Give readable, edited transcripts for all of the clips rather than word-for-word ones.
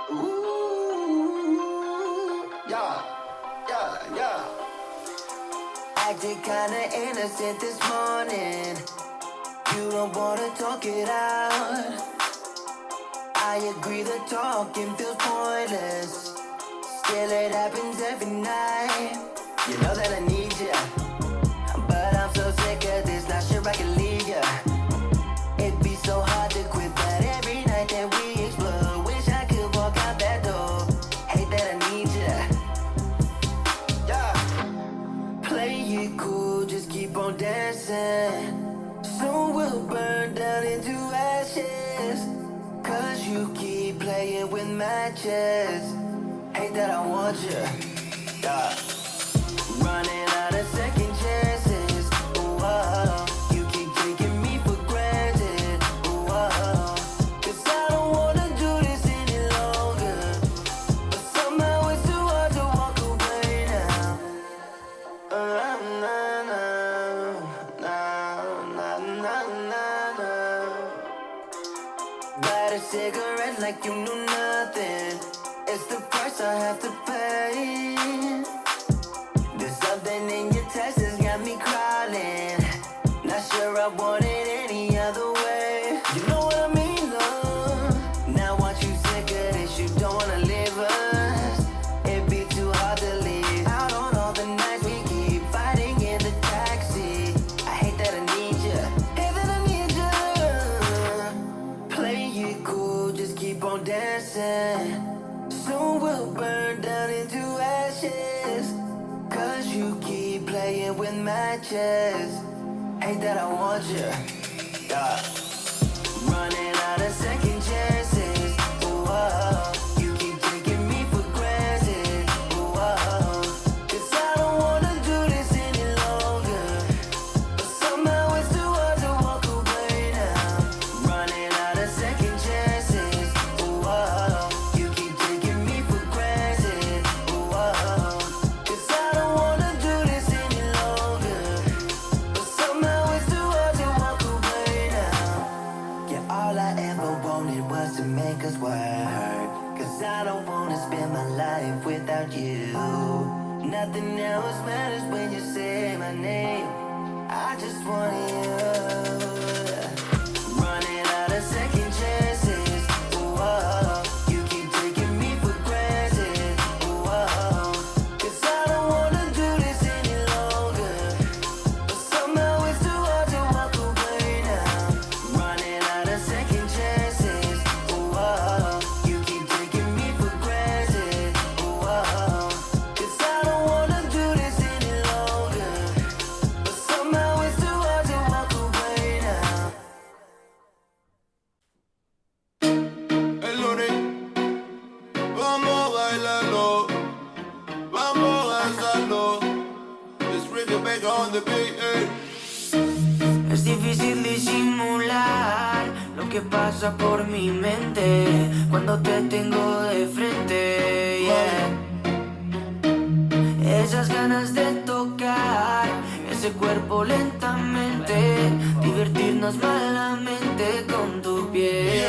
Ooh, yeah, yeah, yeah. Acted kinda innocent this morning. You don't wanna talk it out. I agree the talking feels pointless. Still it happens every night. You know that I need ya, but I'm so sick of this, not sure I can leave ya. It'd be so hard to quit, but every night that we explore, wish I could walk out that door. Hate that I need ya. Yeah. Play it cool, just keep on dancing. Soon we'll burn down into ashes. Cause you keep playing with matches. Hate that I want you. Yeah. Running out of second chances. Ooh, oh. You keep taking me for granted. Ooh, oh. Cause I don't wanna do this any longer. But somehow it's too hard to walk away now. Nah, nah, nah, nah, nah. Light a cigarette like you knew nothing. It's the price I have to pay. There's something in your text that's got me crawling. Not sure I want it any other way. You know what I mean, though. Now once you sick of this, you don't wanna leave us. It'd be too hard to leave. Out on all the nights we keep fighting in the taxi. I hate that I need ya. Hate that I need ya. Play it cool, just keep on dancing. Soon we'll burn down into ashes. Cause you keep playing with matches. Hate that I want you. Yeah. Running out of second chances. Ooh, oh. You keep taking me for granted. Ooh, oh. Cause I don't wanna do this any longer. But somehow it's too hard to walk away now. Running out of second chances. Ooh, oh. You keep taking me for granted. Ooh, oh. Cause I don't wanna do this any longer. But somehow it's too hard to walk away now. Yeah, all I ever wanted was to make us work. Cause I don't wanna spend my life without you. Nothing else matters when you say my name. I just want you. Running out of second chances. Ooh, oh. You keep taking me for granted. Ooh, oh. Cause I don't wanna do this any longer. But somehow it's too hard to walk away now. Running out of second chances. Ooh, oh. You keep taking me for granted. Ooh, oh. Cause I don't wanna do this any longer. But somehow it's too hard to walk away now. El lunes, vamos a bailarlo, vamos a danzarlo. Let's bring it back on the beat, Es difícil disimular lo que pasa por mi mente cuando te tengo de frente, yeah. Esas ganas de tocar ese cuerpo lentamente, divertirnos malamente con tu piel.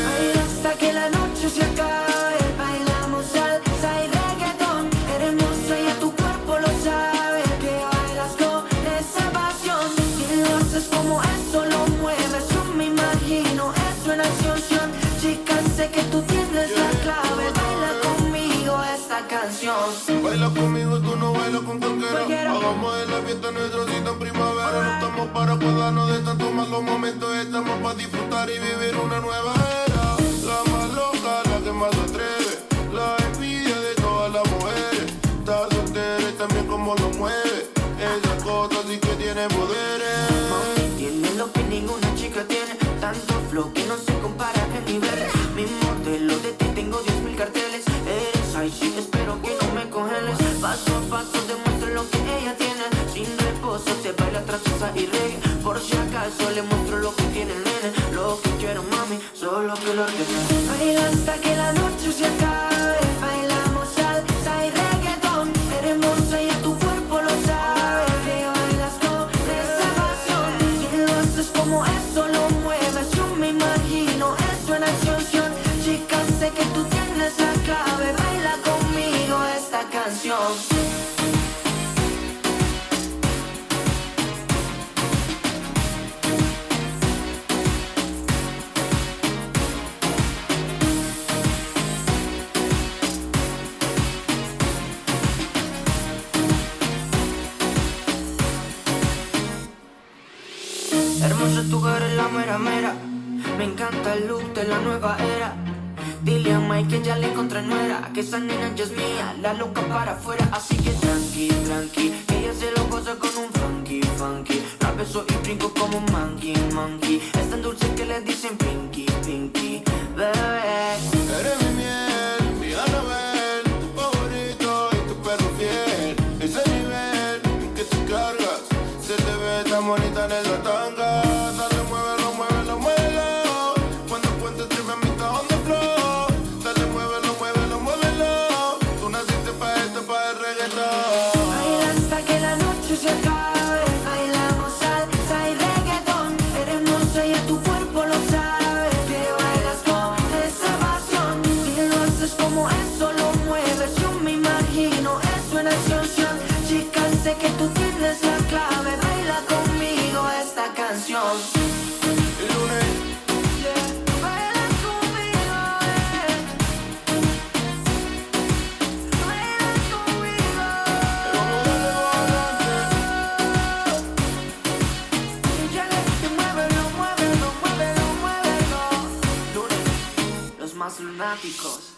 Baila hasta que la noche se acabe, bailamos salsa y reggaetón. Eres hermosa y a tu cuerpo lo sabe, que bailas con esa pasión. Si lo haces como eso lo mueves, yo me imagino eso en acción. Chica, sé que tú tienes la clave, baila conmigo esta canción. Baila conmigo, tú no bailas con cualquiera. Hagamos de la fiesta nuestra cita en primavera. No estamos para acordarnos de tantos malos momentos. Estamos para disfrutar y vivir una nueva era. La más loca, la que más se atreve. La envidia de todas las mujeres. Está soltera y también como lo mueve. Esa cosa sí que tiene poderes. Mami, tiene lo que ninguna chica tiene. Tanto flow que no se compara en niveles. Mi modelo de ti tengo 10.000 carteles. Eres ay sí, espero que no me congeles. Paso a paso demuestro lo que ella tiene. Sin reposo te baila trasesa y reggae. Por si acaso le muestro lo que tiene el nene. Lo que quiero mami, solo que lo ordene. Baila hasta que la noche se acabe. Bailamos salsa y reggaetón. Eres hermosa y a tu cuerpo lo sabe, que bailas con esa pasión. Si lo haces como eso lo mueves, yo me imagino eso en acción. Chica, sé que tú tienes canción. Hermosa, tú eres la mera mera. Me encanta el look de la nueva era. Dile a Mike que ya le encontré nuera, que esa nena ya es mía, la loca para afuera. Así que tranqui, tranqui, que ella se lo goza con un funky, funky. La beso y brinco como un monkey, monkey. Es tan dulce que le dicen pinky, pinky, bebé. Eres mi miel, mi Anabel, tu favorito y tu perro fiel. Ese nivel que te cargas, se te ve tan bonita en esa tanga. Dale, muévelo, muévelo, muévelo. Cuando cuentes tripe a mitad on the floor. Dale, muévelo, muévelo, muévelo. Tú naciste pa' esto, pa' el reggaetón. Baila hasta que la noche se acabe. Bailamos salsa y reggaetón. Eres hermosa y a tu cuerpo lo sabe. Que bailas con esa pasión. Si lo haces como eso lo mueves, yo me imagino eso en acción. Chica, sé que tú tienes la clave. Baila conmigo esta canción. El lunes, Baila conmigo, baila conmigo. vamos a darle Y ya le muévelo, muévelo, muévelo, muévelo. Lunes, los más lunáticos.